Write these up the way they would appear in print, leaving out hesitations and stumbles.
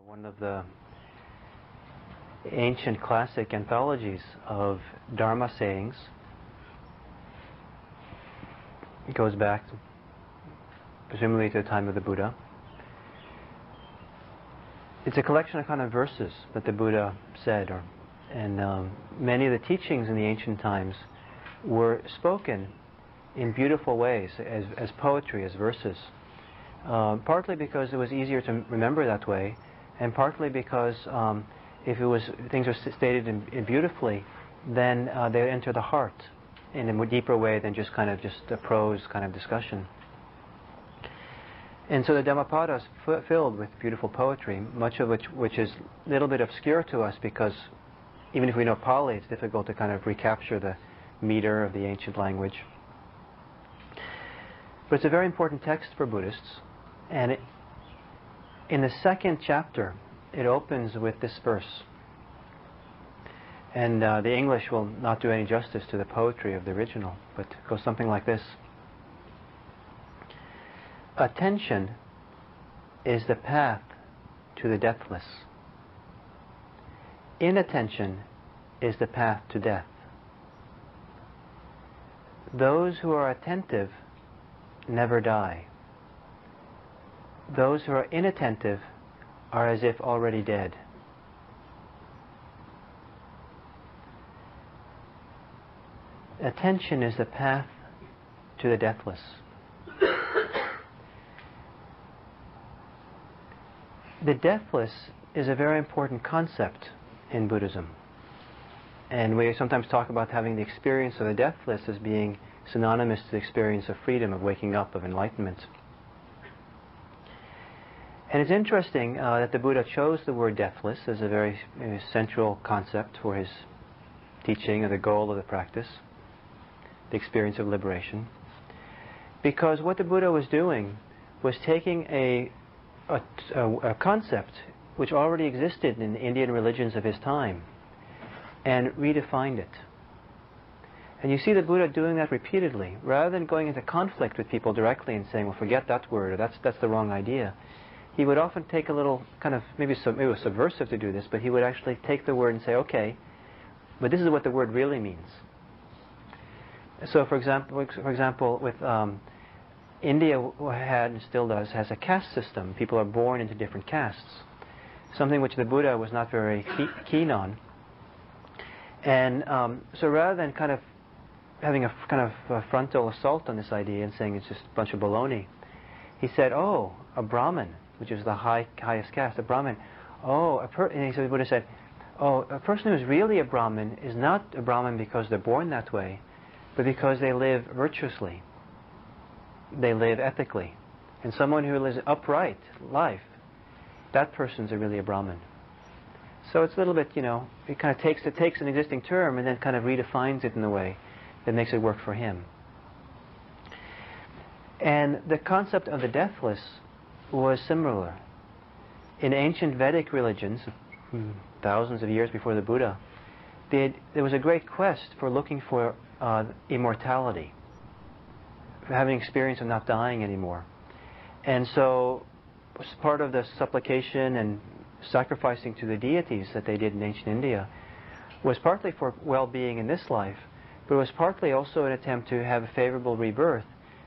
One of the ancient classic anthologies of Dharma sayings. It goes back presumably to the time of the Buddha. It's a collection of kind of verses that the Buddha said, and many of the teachings in the ancient times were spoken in beautiful ways, as poetry, as verses. Partly because it was easier to remember that way, and partly because if things are stated in beautifully, then they enter the heart in a more deeper way than just a prose kind of discussion. And so the Dhammapada is filled with beautiful poetry, much of which is a little bit obscure to us, because even if we know Pali, it's difficult to kind of recapture the meter of the ancient language. But it's a very important text for Buddhists, and in the second chapter, it opens with this verse. And the English will not do any justice to the poetry of the original, but it goes something like this. Attention is the path to the deathless. Inattention is the path to death. Those who are attentive never die. Those who are inattentive are as if already dead. Attention is the path to the deathless. The deathless is a very important concept in Buddhism. And we sometimes talk about having the experience of the deathless as being synonymous to the experience of freedom, of waking up, of enlightenment. And it's interesting that the Buddha chose the word deathless as a very central concept for his teaching, or the goal of the practice, the experience of liberation. Because what the Buddha was doing was taking a concept which already existed in the Indian religions of his time and redefined it. And you see the Buddha doing that repeatedly. Rather than going into conflict with people directly and saying, well, forget that word, or that's the wrong idea, he would often take a little kind of, maybe it was subversive to do this, but he would actually take the word and say, okay, but this is what the word really means. So for example, with India had, and still does, has a caste system. People are born into different castes, something which the Buddha was not very keen on. And so rather than kind of having a kind of a frontal assault on this idea and saying it's just a bunch of baloney, he said, oh, a Brahmin, which is the highest caste, a Brahmin. And the Buddha said, oh, a person who's really a Brahmin is not a Brahmin because they're born that way, but because they live virtuously. They live ethically. And someone who lives upright life, that person's really a Brahmin. So it's a little bit, it kind of takes an existing term and then kind of redefines it in a way that makes it work for him. And the concept of the deathless was similar. In ancient Vedic religions, thousands of years before the Buddha, there was a great quest for looking for immortality, for having experience of not dying anymore. And so part of the supplication and sacrificing to the deities that they did in ancient India was partly for well-being in this life, but it was partly also an attempt to have a favorable rebirth.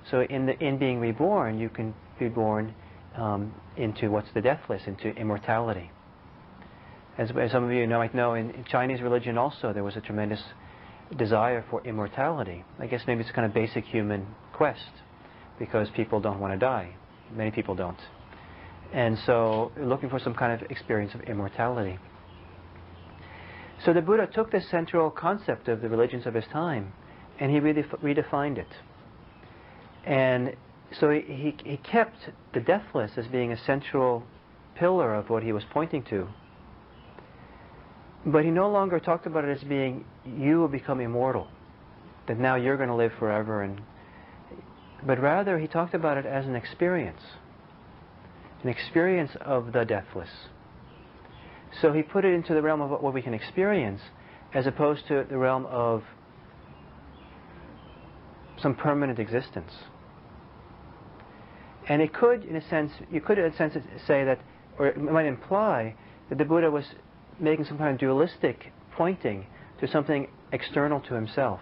So in being reborn, you can be born into what's the deathless, into immortality. As some of you might know, in Chinese religion also there was a tremendous desire for immortality. I guess maybe it's a kind of basic human quest, because people don't want to die. Many people don't. And so looking for some kind of experience of immortality. So the Buddha took this central concept of the religions of his time and he really redefined it. And so he kept the deathless as being a central pillar of what he was pointing to. But he no longer talked about it as being, you will become immortal, that now you're going to live forever. But rather he talked about it as an experience of the deathless. So he put it into the realm of what we can experience, as opposed to the realm of some permanent existence. And it could, in a sense, you could in a sense say that or it might imply that the Buddha was making some kind of dualistic pointing to something external to himself.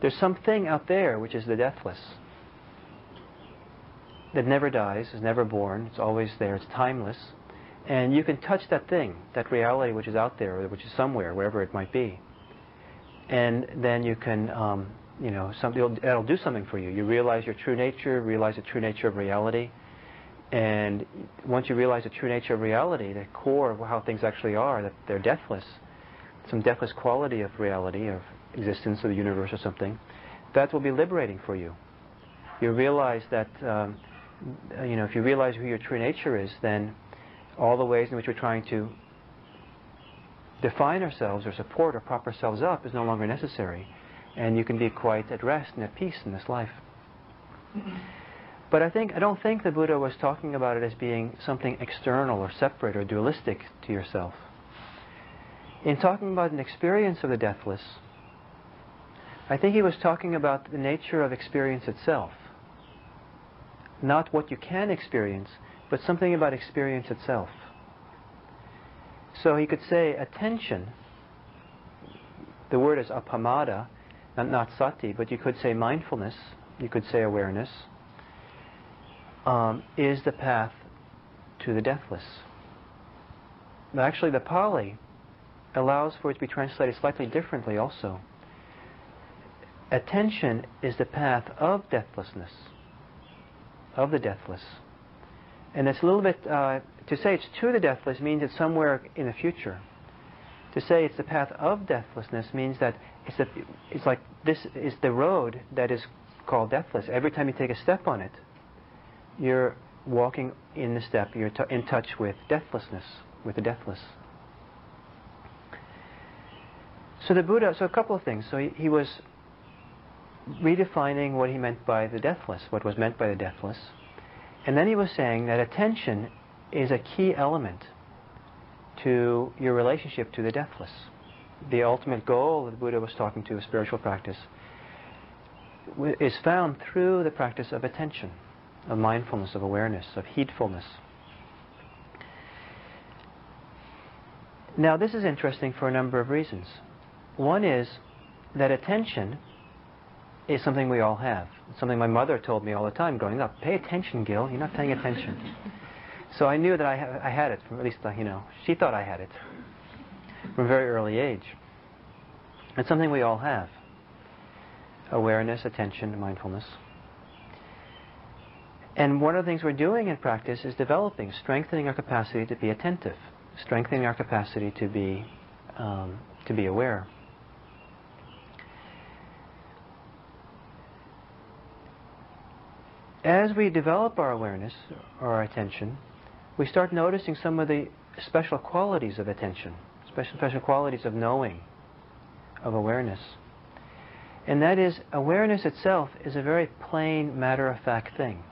There's something out there which is the deathless, that never dies, is never born, it's always there, it's timeless, and you can touch that thing, that reality which is out there, or which is somewhere, wherever it might be, and then you can, that'll do something for you. You realize your true nature, realize the true nature of reality, and once you realize the true nature of reality, the core of how things actually are, that they're deathless, some deathless quality of reality, of existence of the universe or something, that will be liberating for you. You realize that, if you realize who your true nature is, then all the ways in which we're trying to define ourselves or support or prop ourselves up is no longer necessary, and you can be quite at rest and at peace in this life. But I don't think the Buddha was talking about it as being something external or separate or dualistic to yourself. In talking about an experience of the deathless, I think he was talking about the nature of experience itself. Not what you can experience, but something about experience itself. So he could say attention, the word is apamada, not sati, but you could say mindfulness, you could say awareness, is the path to the deathless. But actually the Pali allows for it to be translated slightly differently also. Attention is the path of deathlessness, of the deathless. And it's a little bit, to say it's to the deathless means it's somewhere in the future. To say it's the path of deathlessness means that it's like this is the road that is called deathless. Every time you take a step on it, you're walking in the step, you're in touch with deathlessness, with the deathless. So the Buddha, so a couple of things. So he was redefining what he meant by the deathless, what was meant by the deathless. And then he was saying that attention is a key element to your relationship to the deathless. The ultimate goal that the Buddha was talking to of spiritual practice is found through the practice of attention, of mindfulness, of awareness, of heedfulness. Now this is interesting for a number of reasons. One is that attention is something we all have. It's something my mother told me all the time growing up. Pay attention, Gil. You're not paying attention. So I knew that I had it, from, at least, she thought I had it from a very early age. It's something we all have. Awareness, attention, mindfulness. And one of the things we're doing in practice is developing, strengthening our capacity to be attentive, strengthening our capacity to be aware. As we develop our awareness, or our attention, we start noticing some of the special qualities of attention, special qualities of knowing, of awareness. And that is, awareness itself is a very plain, matter-of-fact thing.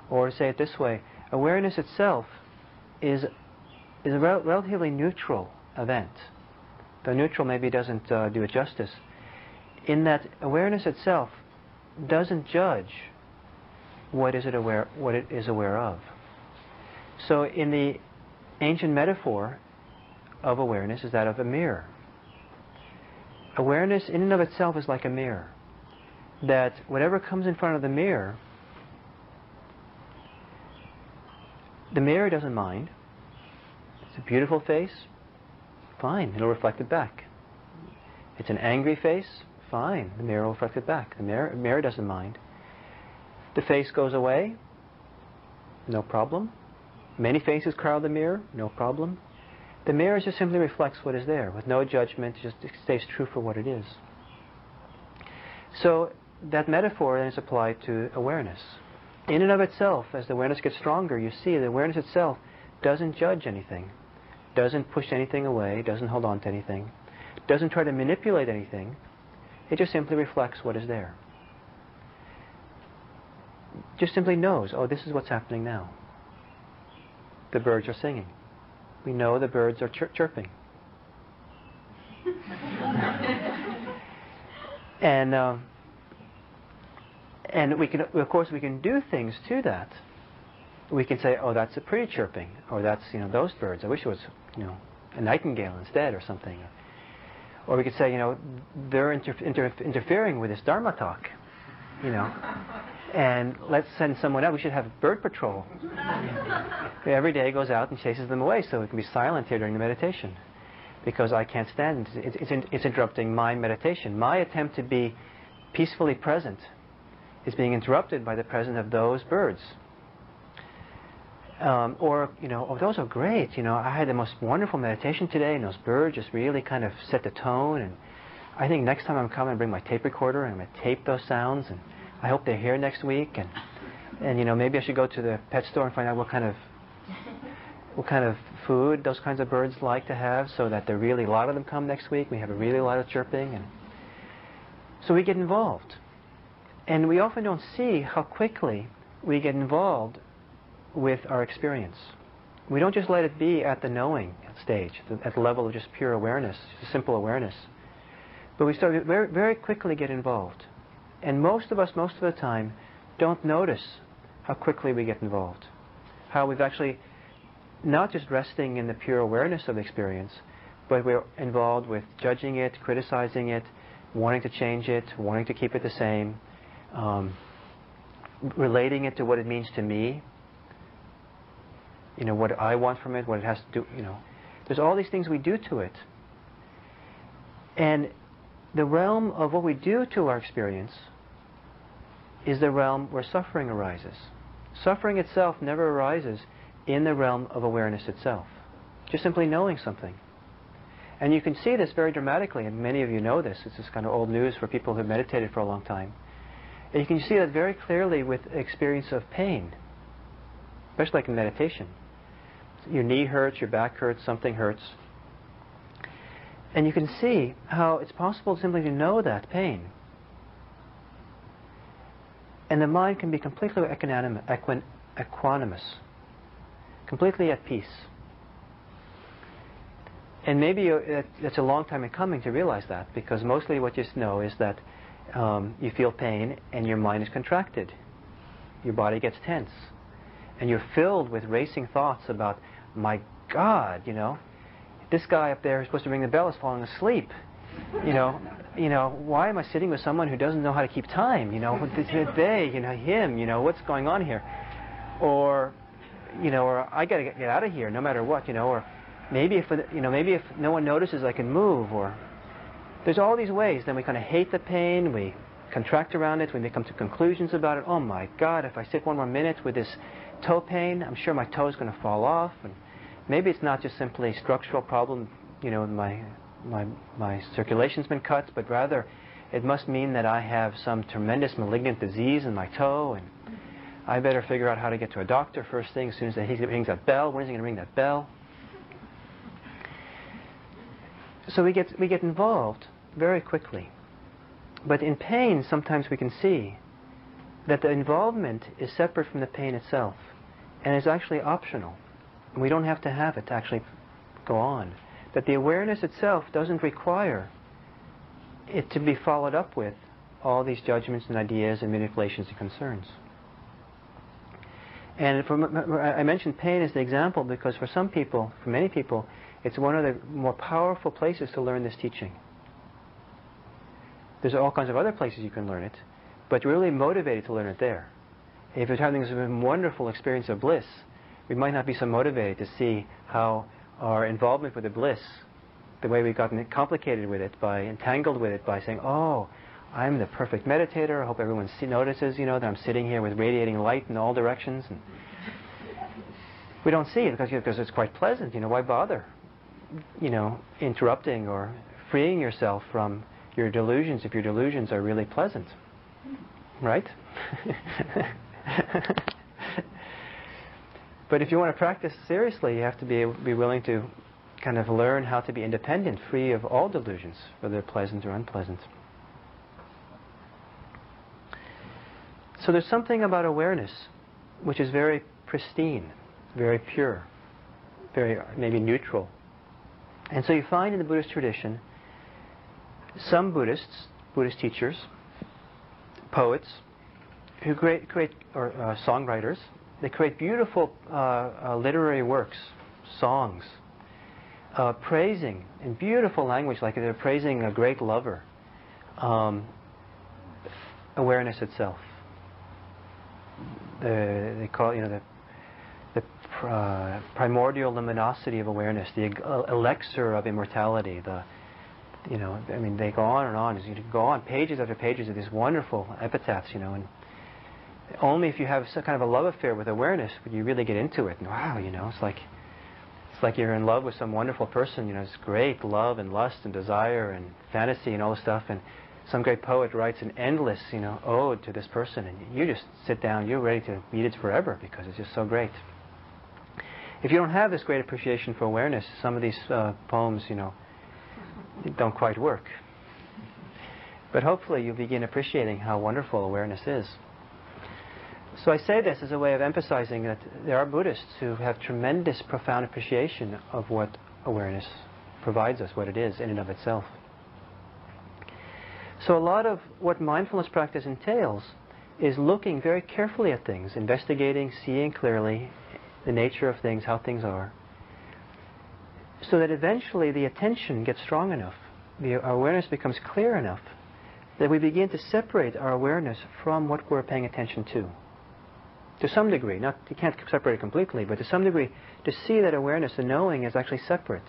Or to say it this way, awareness itself is a relatively neutral event. Though neutral maybe doesn't do it justice, in that awareness itself doesn't judge what it is aware of. So in the ancient metaphor of awareness is that of a mirror. Awareness in and of itself is like a mirror. That whatever comes in front of the mirror doesn't mind. It's a beautiful face, fine, it'll reflect it back. It's an angry face, fine, the mirror will reflect it back. The mirror doesn't mind. The face goes away, no problem. Many faces crowd the mirror, no problem. The mirror just simply reflects what is there, with no judgment, just stays true for what it is. So that metaphor then is applied to awareness. In and of itself, as the awareness gets stronger, you see the awareness itself doesn't judge anything, doesn't push anything away, doesn't hold on to anything, doesn't try to manipulate anything. It just simply reflects what is there. Just simply knows, oh, this is what's happening now. The birds are singing. We know the birds are chirping. And we can, of course, we can do things to that. we can say, oh, that's a pretty chirping, or that's, those birds. I wish it was, a nightingale instead, or something. Or we could say, they're interfering with this Dharma talk, and let's send someone out. We should have bird patrol. Every day goes out and chases them away, so it can be silent here during the meditation, because I can't stand it. It's interrupting my meditation. My attempt to be peacefully present is being interrupted by the presence of those birds. Or, oh, those are great. I had the most wonderful meditation today, and those birds just really kind of set the tone. And I think next time I'm coming, I bring my tape recorder and I'm going to tape those sounds. And I hope they're here next week. And maybe I should go to the pet store and find out what kind of food those kinds of birds like to have, so that a lot of them come next week. We have a really lot of chirping, and so we get involved. And we often don't see how quickly we get involved with our experience. We don't just let it be at the knowing stage, at the level of just pure awareness, simple awareness. But we start very, very quickly get involved. And most of us, most of the time, don't notice how quickly we get involved. How we've actually not just resting in the pure awareness of the experience, but we're involved with judging it, criticizing it, wanting to change it, wanting to keep it the same, relating it to what it means to me, what I want from it, what it has to do, There's all these things we do to it. And the realm of what we do to our experience is the realm where suffering arises. Suffering itself never arises in the realm of awareness itself. Just simply knowing something. And you can see this very dramatically, and many of you know this. This is kind of old news for people who have meditated for a long time. And you can see that very clearly with experience of pain, especially like in meditation. Your knee hurts, your back hurts, something hurts. And you can see how it's possible simply to know that pain. And the mind can be completely equanimous, completely at peace. And maybe it's a long time in coming to realize that, because mostly what you know is that you feel pain and your mind is contracted. Your body gets tense. And you're filled with racing thoughts about, my God, this guy up there who's supposed to ring the bell is falling asleep. Why am I sitting with someone who doesn't know how to keep time? They, him, what's going on here? Or I got to get out of here no matter what, or maybe if no one notices I can move, or there's all these ways. Then we kind of hate the pain, we contract around it, we come to conclusions about it. Oh my God, if I sit one more minute with this toe pain, I'm sure my toe is going to fall off. And maybe it's not just simply a structural problem, my circulation's been cut, but rather it must mean that I have some tremendous malignant disease in my toe, and I better figure out how to get to a doctor first thing as soon as he rings that bell. When is he going to ring that bell? So we get involved very quickly. But in pain, sometimes we can see that the involvement is separate from the pain itself, and is actually optional. And we don't have to have it to actually go on. That the awareness itself doesn't require it to be followed up with all these judgments and ideas and manipulations and concerns. And I mentioned pain as the example because for some people, for many people, it's one of the more powerful places to learn this teaching. There's all kinds of other places you can learn it, but you're really motivated to learn it there. If you're having this wonderful experience of bliss, we might not be so motivated to see how our involvement with the bliss, the way we've gotten complicated with it, entangled with it by saying, oh, I'm the perfect meditator, I hope everyone notices, that I'm sitting here with radiating light in all directions. And we don't see it because it's quite pleasant, why bother, interrupting or freeing yourself from your delusions if your delusions are really pleasant, right? But if you want to practice seriously, you have to be willing to kind of learn how to be independent, free of all delusions, whether they're pleasant or unpleasant. So there's something about awareness which is very pristine, very pure, very maybe neutral. And so you find in the Buddhist tradition some Buddhists, Buddhist teachers, poets, who create or songwriters, They create beautiful literary works, songs, praising in beautiful language, like they're praising a great lover. Awareness itself. They call it, the primordial luminosity of awareness, the elixir of immortality. They go on and on. You can go on pages after pages of these wonderful epitaphs, and only if you have some kind of a love affair with awareness would you really get into it. And wow, it's like you're in love with some wonderful person. It's great love and lust and desire and fantasy and all this stuff. And some great poet writes an endless, ode to this person, and you just sit down. You're ready to read it forever because it's just so great. If you don't have this great appreciation for awareness, some of these poems, don't quite work. But hopefully you'll begin appreciating how wonderful awareness is. So I say this as a way of emphasizing that there are Buddhists who have tremendous, profound appreciation of what awareness provides us, what it is in and of itself. So a lot of what mindfulness practice entails is looking very carefully at things, investigating, seeing clearly the nature of things, how things are, so that eventually the attention gets strong enough, our awareness becomes clear enough, that we begin to separate our awareness from what we're paying attention to. To some degree, you can't separate it completely, but to some degree, to see that awareness, the knowing, is actually separate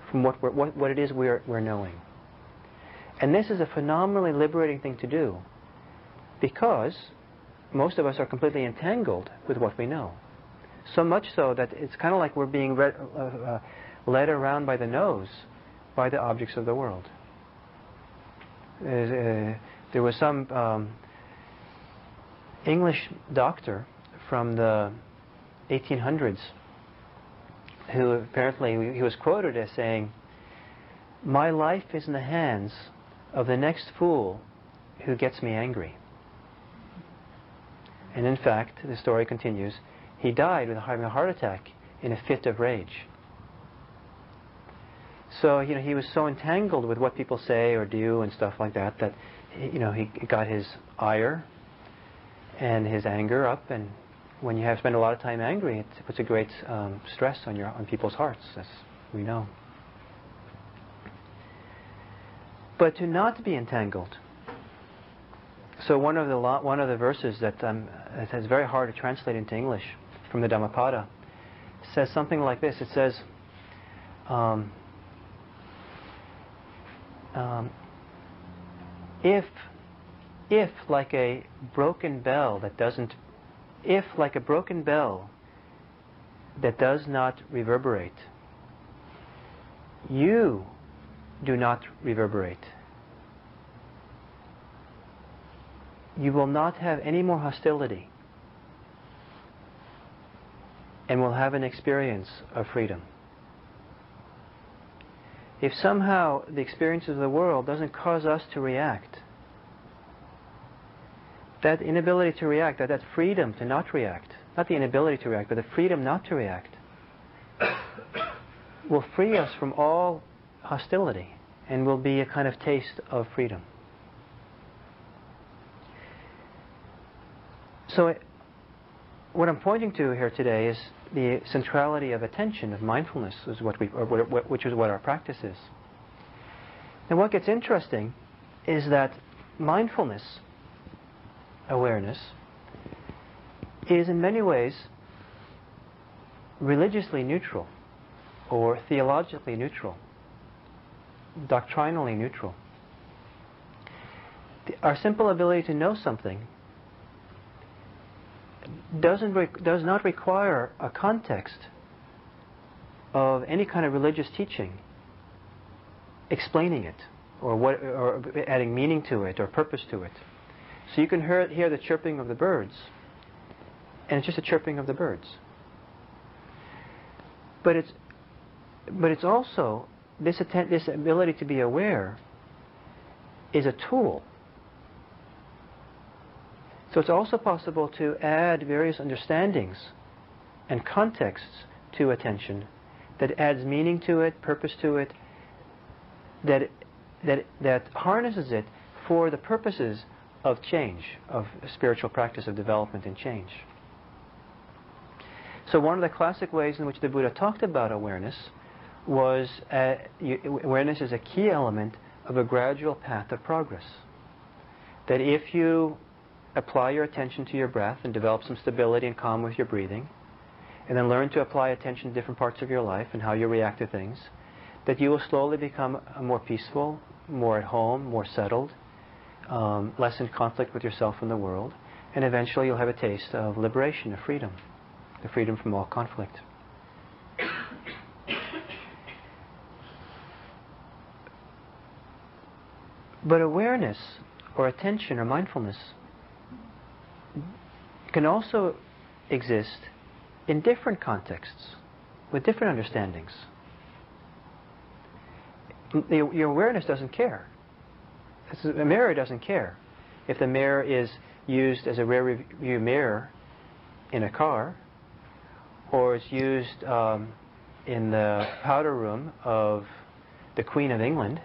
from what it is we're knowing. And this is a phenomenally liberating thing to do, because most of us are completely entangled with what we know. So much so that it's kind of like we're being led around by the nose by the objects of the world. There was some English doctor from the 1800s who apparently, he was quoted as saying, "My life is in the hands of the next fool who gets me angry." And in fact, the story continues, he died with having a heart attack in a fit of rage. So, he was so entangled with what people say or do and stuff like that, that, he got his ire and his anger up, and when you have spent a lot of time angry, it puts a great stress on people's hearts, as we know. But to not be entangled. So one of the verses that is very hard to translate into English from the Dhammapada says something like this. It says, if like a broken bell that does not reverberate, you do not reverberate, you will not have any more hostility and will have an experience of freedom. If somehow the experiences of the world doesn't cause us to react, that inability to react, that freedom to not react, not the inability to react, but the freedom not to react, will free us from all hostility and will be a kind of taste of freedom. So what I'm pointing to here today is the centrality of attention, of mindfulness, which is what our practice is. And what gets interesting is that mindfulness, awareness, is in many ways religiously neutral or theologically neutral, doctrinally neutral. Our simple ability to know something does not require a context of any kind of religious teaching explaining it or adding meaning to it or purpose to it. So you can hear the chirping of the birds, and it's just a chirping of the birds. But it's also this ability to be aware is a tool. So it's also possible to add various understandings and contexts to attention that adds meaning to it, purpose to it, that harnesses it for the purposes of change, of spiritual practice, of development and change. So one of the classic ways in which the Buddha talked about awareness was awareness is a key element of a gradual path of progress. That if you apply your attention to your breath and develop some stability and calm with your breathing, and then learn to apply attention to different parts of your life and how you react to things, that you will slowly become more peaceful, more at home, more settled, less in conflict with yourself and the world, and eventually you'll have a taste of liberation, of freedom, the freedom from all conflict. But awareness, or attention, or mindfulness can also exist in different contexts, with different understandings. Your awareness doesn't care. A mirror doesn't care. If the mirror is used as a rear view mirror in a car, or is used in the powder room of the Queen of England,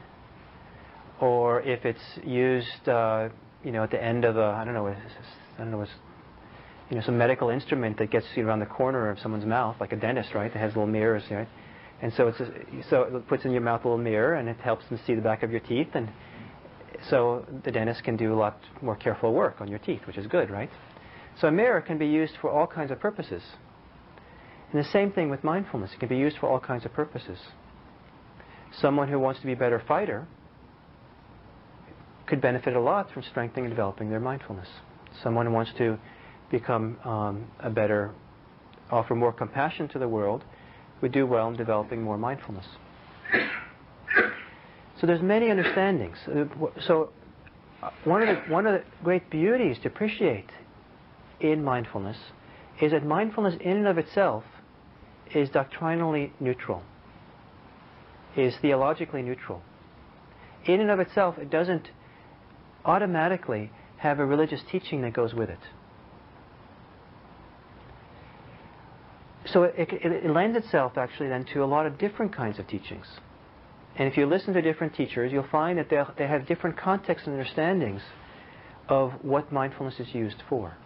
or if it's used, at the end of some medical instrument that gets you around the corner of someone's mouth, like a dentist, right? That has little mirrors, right? And so it puts in your mouth a little mirror, and it helps them see the back of your teeth, and so the dentist can do a lot more careful work on your teeth, which is good, right? So a mirror can be used for all kinds of purposes. And the same thing with mindfulness. It can be used for all kinds of purposes. Someone who wants to be a better fighter could benefit a lot from strengthening and developing their mindfulness. Someone who wants to become offer more compassion to the world would do well in developing more mindfulness. So there's many understandings. So one of the great beauties to appreciate in mindfulness is that mindfulness in and of itself is doctrinally neutral, is theologically neutral. In and of itself, it doesn't automatically have a religious teaching that goes with it. So it lends itself actually then to a lot of different kinds of teachings. And if you listen to different teachers, you'll find that they have different contexts and understandings of what mindfulness is used for.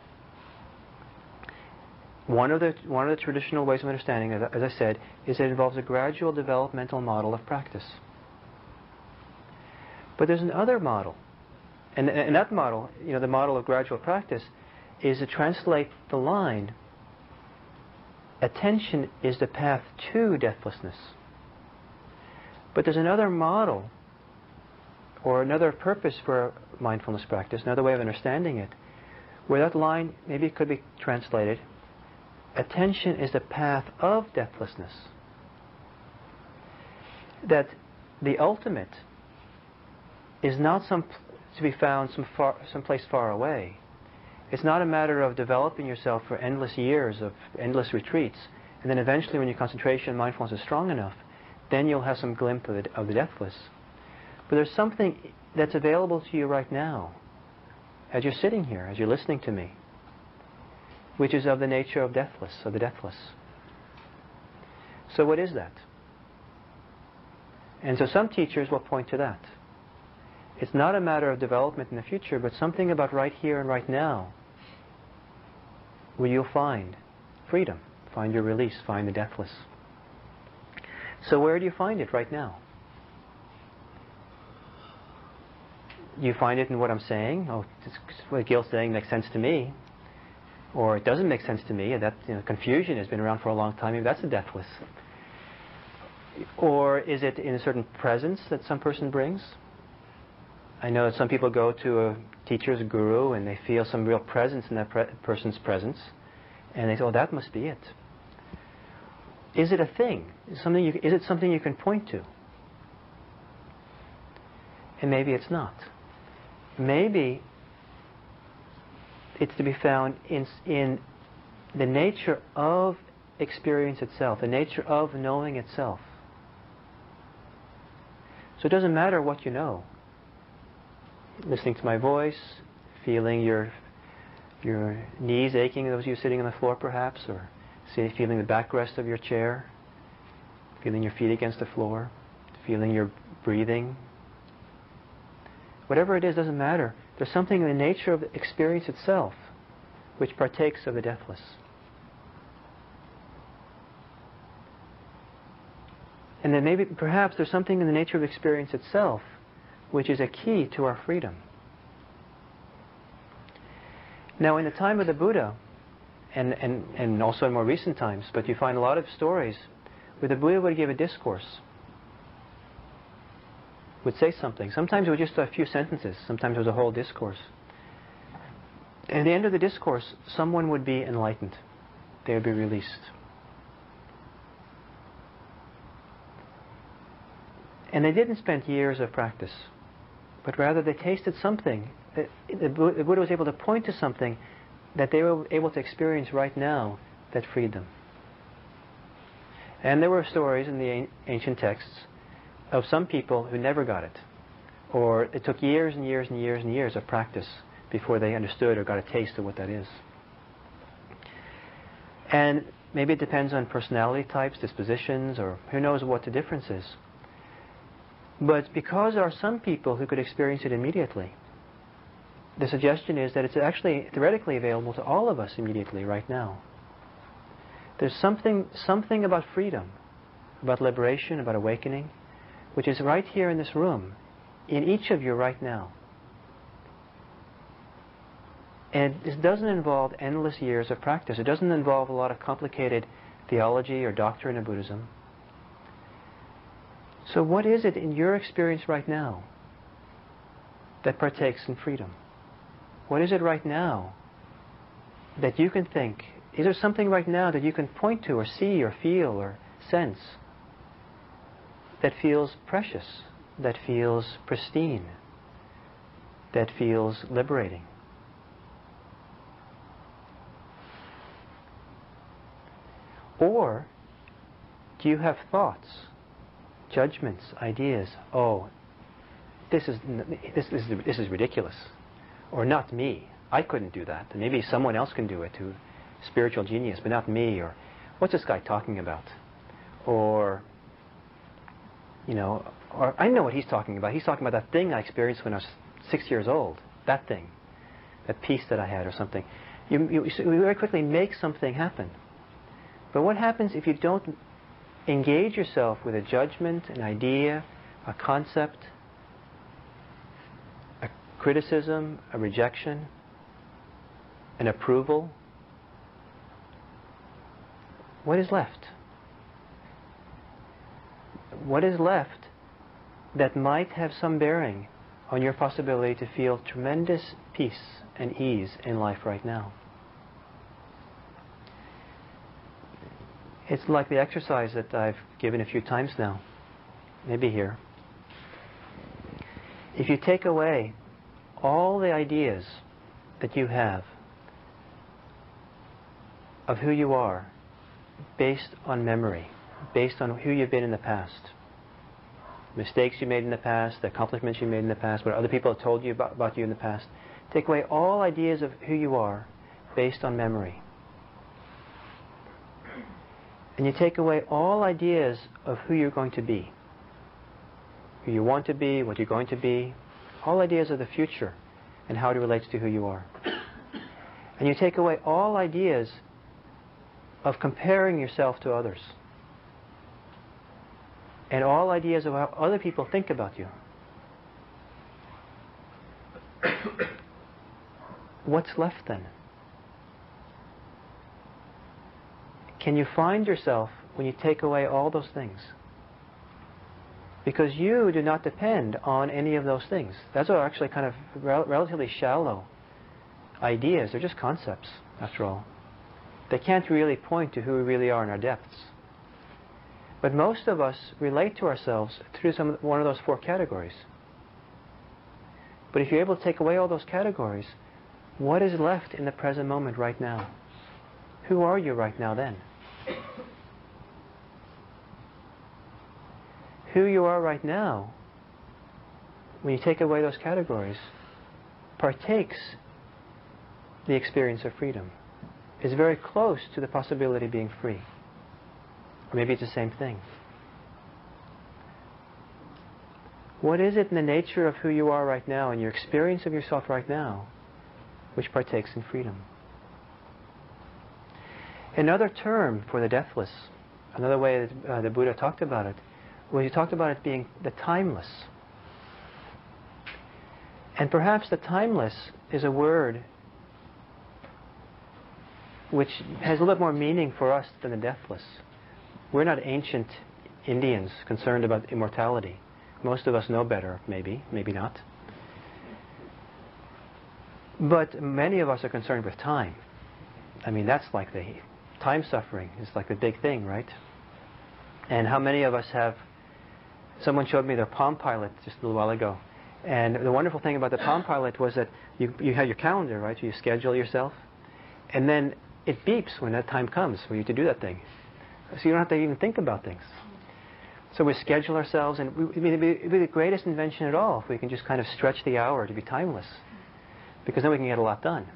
One of the traditional ways of understanding, as I said, is that it involves a gradual developmental model of practice. But there's another model. And that model, the model of gradual practice, is to translate the line, attention is the path to deathlessness. But there's another model, or another purpose for mindfulness practice, another way of understanding it, where that line maybe could be translated, attention is the path of deathlessness. That the ultimate is not to be found someplace far away. It's not a matter of developing yourself for endless years of endless retreats, and then eventually when your concentration and mindfulness is strong enough, then you'll have some glimpse of the deathless. But there's something that's available to you right now, as you're sitting here, as you're listening to me, which is of the nature of deathless, of the deathless. So what is that? And so some teachers will point to that. It's not a matter of development in the future, but something about right here and right now, where you'll find freedom, find your release, find the deathless. So where do you find it right now? You find it in what I'm saying. Oh, what Gil's saying makes sense to me. Or it doesn't make sense to me. That confusion has been around for a long time. Maybe that's the deathless. Or is it in a certain presence that some person brings? I know that some people go to a teacher, a guru, and they feel some real presence in that person's presence. And they say, oh, that must be it. Is it a thing? Is it something you can point to? And maybe it's not. Maybe it's to be found in the nature of experience itself, the nature of knowing itself. So it doesn't matter what you know. Listening to my voice, feeling your knees aching, those of you sitting on the floor perhaps, or feeling the backrest of your chair, feeling your feet against the floor, feeling your breathing. Whatever it is, doesn't matter. There's something in the nature of the experience itself which partakes of the deathless. And then maybe, perhaps, there's something in the nature of experience itself which is a key to our freedom. Now, in the time of the Buddha, and also in more recent times, but you find a lot of stories where the Buddha would give a discourse, would say something. Sometimes it was just a few sentences. Sometimes it was a whole discourse. And at the end of the discourse, someone would be enlightened. They would be released. And they didn't spend years of practice, but rather they tasted something. The Buddha was able to point to something that they were able to experience right now that freed them. And there were stories in the ancient texts of some people who never got it, or it took years and years and years and years of practice before they understood or got a taste of what that is. And maybe it depends on personality types, dispositions, or who knows what the difference is. But because there are some people who could experience it immediately, the suggestion is that it's actually theoretically available to all of us immediately right now. There's something about freedom, about liberation, about awakening, which is right here in this room, in each of you right now. And this doesn't involve endless years of practice. It doesn't involve a lot of complicated theology or doctrine of Buddhism. So what is it in your experience right now that partakes in freedom? What is it right now that you can think? Is there something right now that you can point to or see or feel or sense that feels precious, that feels pristine, that feels liberating? Or do you have thoughts, judgments, ideas? Oh, this is ridiculous, or not me. I couldn't do that. Maybe someone else can do it, who spiritual genius, but not me. Or what's this guy talking about? Or or I know what he's talking about. He's talking about that thing I experienced when I was 6 years old. That thing, that peace that I had, or something. You very quickly make something happen. But what happens if you don't engage yourself with a judgment, an idea, a concept, a criticism, a rejection, an approval? What is left? What is left that might have some bearing on your possibility to feel tremendous peace and ease in life right now? It's like the exercise that I've given a few times now, maybe here. If you take away all the ideas that you have of who you are based on memory, based on who you've been in the past, mistakes you made in the past, the accomplishments you made in the past, what other people have told you about you in the past, take away all ideas of who you are based on memory. And you take away all ideas of who you're going to be, who you want to be, what you're going to be, all ideas of the future and how it relates to who you are. And you take away all ideas of comparing yourself to others, and all ideas of how other people think about you. What's left then? Can you find yourself when you take away all those things? Because you do not depend on any of those things. Those are actually kind of relatively shallow ideas. They're just concepts, after all. They can't really point to who we really are in our depths. But most of us relate to ourselves through one of those four categories. But if you're able to take away all those categories, what is left in the present moment right now? Who are you right now then? Who you are right now, when you take away those categories, partakes the experience of freedom. Is very close to the possibility of being free. Or maybe it's the same thing. What is it in the nature of who you are right now and your experience of yourself right now which partakes in freedom? Another term for the deathless, another way that the Buddha talked about it, Well, you talked about it being the timeless. And perhaps the timeless is a word which has a little more meaning for us than the deathless. We're not ancient Indians concerned about immortality. Most of us know better, maybe not. But many of us are concerned with time. I mean, that's like the time suffering is like the big thing, right? And how many of us have... Someone showed me their Palm Pilot just a little while ago. And the wonderful thing about the Palm Pilot was that you have your calendar, right? You schedule yourself. And then it beeps when that time comes for you to do that thing. So you don't have to even think about things. So we schedule ourselves, and it'd be the greatest invention at all if we can just kind of stretch the hour to be timeless. Because then we can get a lot done.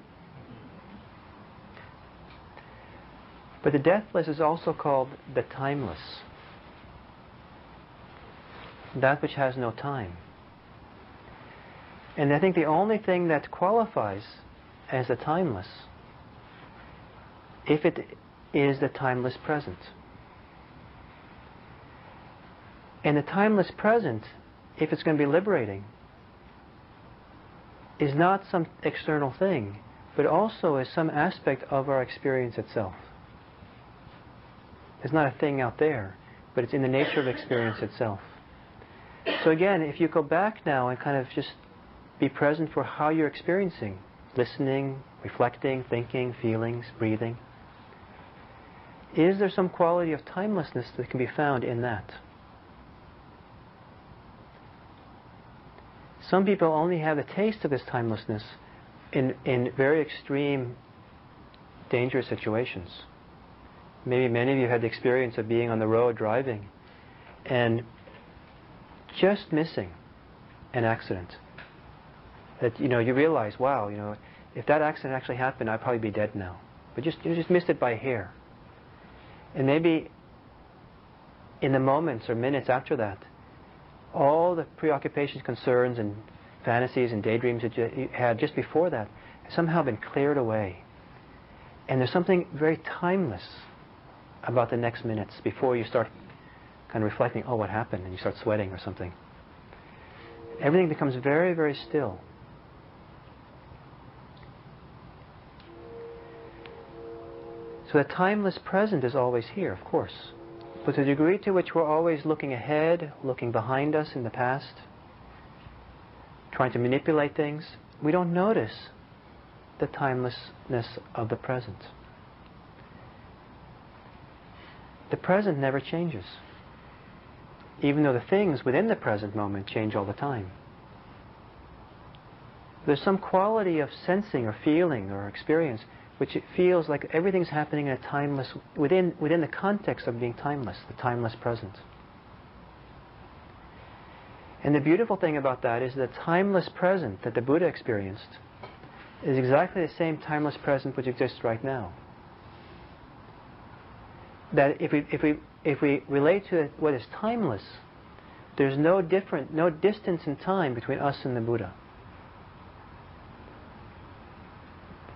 But the deathless is also called the timeless. That which has no time. And I think the only thing that qualifies as the timeless, if it is the timeless present. And the timeless present, if it's going to be liberating, is not some external thing, but also is some aspect of our experience itself. It's not a thing out there, but it's in the nature of experience itself. So again, if you go back now and kind of just be present for how you're experiencing, listening, reflecting, thinking, feelings, breathing, is there some quality of timelessness that can be found in that? Some people only have a taste of this timelessness in very extreme, dangerous situations. Maybe many of you had the experience of being on the road driving and just missing an accident. That you realize, wow, if that accident actually happened, I'd probably be dead now. But you just missed it by a hair. And maybe in the moments or minutes after that, all the preoccupations, concerns, and fantasies and daydreams that you had just before that have somehow been cleared away. And there's something very timeless about the next minutes before you start kind of reflecting, oh, what happened? And you start sweating or something. Everything becomes very, very still. So the timeless present is always here, of course. But the degree to which we're always looking ahead, looking behind us in the past, trying to manipulate things, we don't notice the timelessness of the present. The present never changes, even though the things within the present moment change all the time. There's some quality of sensing or feeling or experience which it feels like everything's happening in a timeless, within the context of being timeless, the timeless present. And the beautiful thing about that is the timeless present that the Buddha experienced is exactly the same timeless present which exists right now. That if we relate to what is timeless, there's no distance in time between us and the Buddha.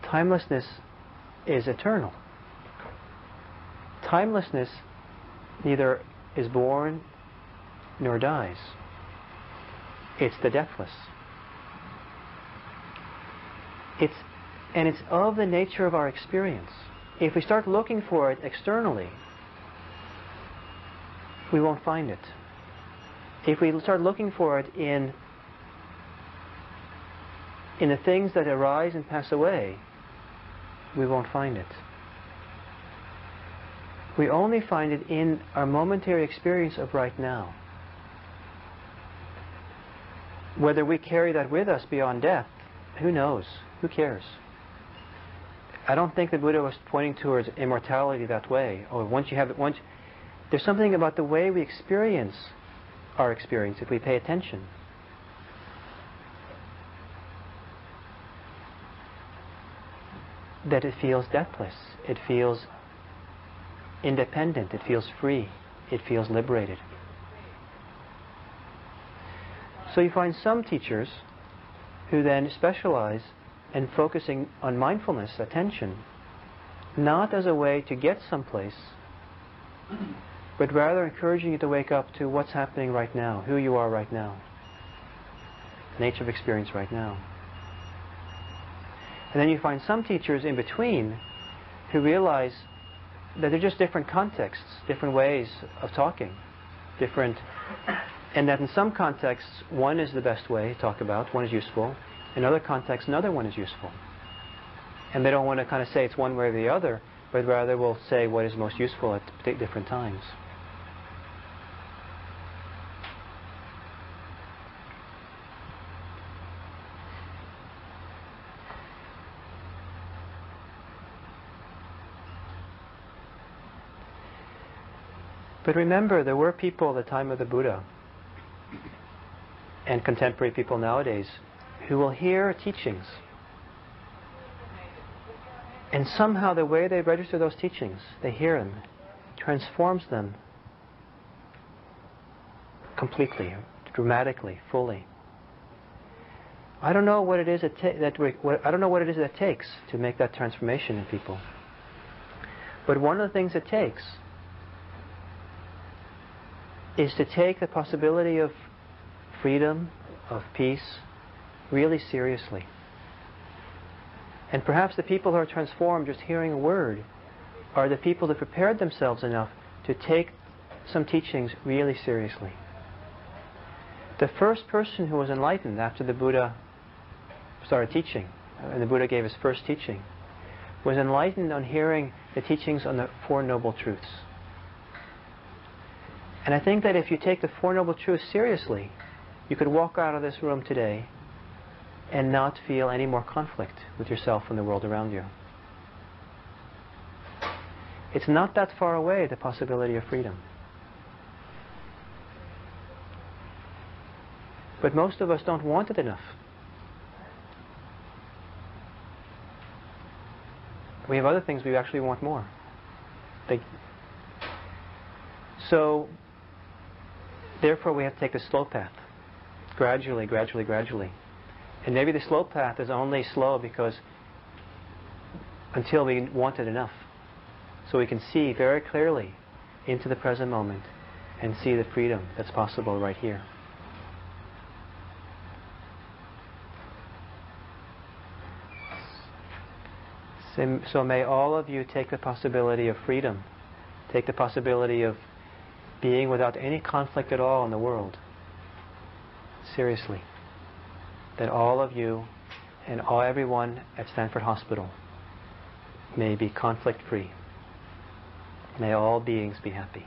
Timelessness is eternal. Timelessness neither is born nor dies. It's the deathless. It's of the nature of our experience. If we start looking for it externally, we won't find it. If we start looking for it in the things that arise and pass away, we won't find it. We only find it in our momentary experience of right now. Whether we carry that with us beyond death, who knows? Who cares? I don't think the Buddha was pointing towards immortality that way. Or there's something about the way we experience our experience if we pay attention. That it feels deathless, it feels independent, it feels free, it feels liberated. So you find some teachers who then specialize in focusing on mindfulness, attention, not as a way to get someplace, but rather encouraging you to wake up to what's happening right now, who you are right now, the nature of experience right now. And then you find some teachers in between who realize that they're just different contexts, different ways of talking, and that in some contexts one is the best way to talk about, one is useful. In other contexts another one is useful. And they don't want to kind of say it's one way or the other, but rather will say what is most useful at different times. But remember, there were people at the time of the Buddha, and contemporary people nowadays, who will hear teachings, and somehow the way they register those teachings, they hear them, transforms them completely, dramatically, fully. I don't know what it is I don't know what it is that takes to make that transformation in people. But one of the things it takes is to take the possibility of freedom, of peace, really seriously. And perhaps the people who are transformed just hearing a word are the people that prepared themselves enough to take some teachings really seriously. The first person who was enlightened after the Buddha started teaching, and the Buddha gave his first teaching, was enlightened on hearing the teachings on the Four Noble Truths. And I think that if you take the Four Noble Truths seriously, you could walk out of this room today and not feel any more conflict with yourself and the world around you. It's not that far away, the possibility of freedom. But most of us don't want it enough. We have other things we actually want more. So, therefore we have to take the slow path. Gradually, gradually, gradually. And maybe the slow path is only slow because until we want it enough. So we can see very clearly into the present moment and see the freedom that's possible right here. So may all of you take the possibility of freedom, take the possibility of being without any conflict at all in the world, seriously. That all of you and everyone at Stanford Hospital may be conflict-free. May all beings be happy.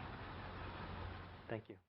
Thank you.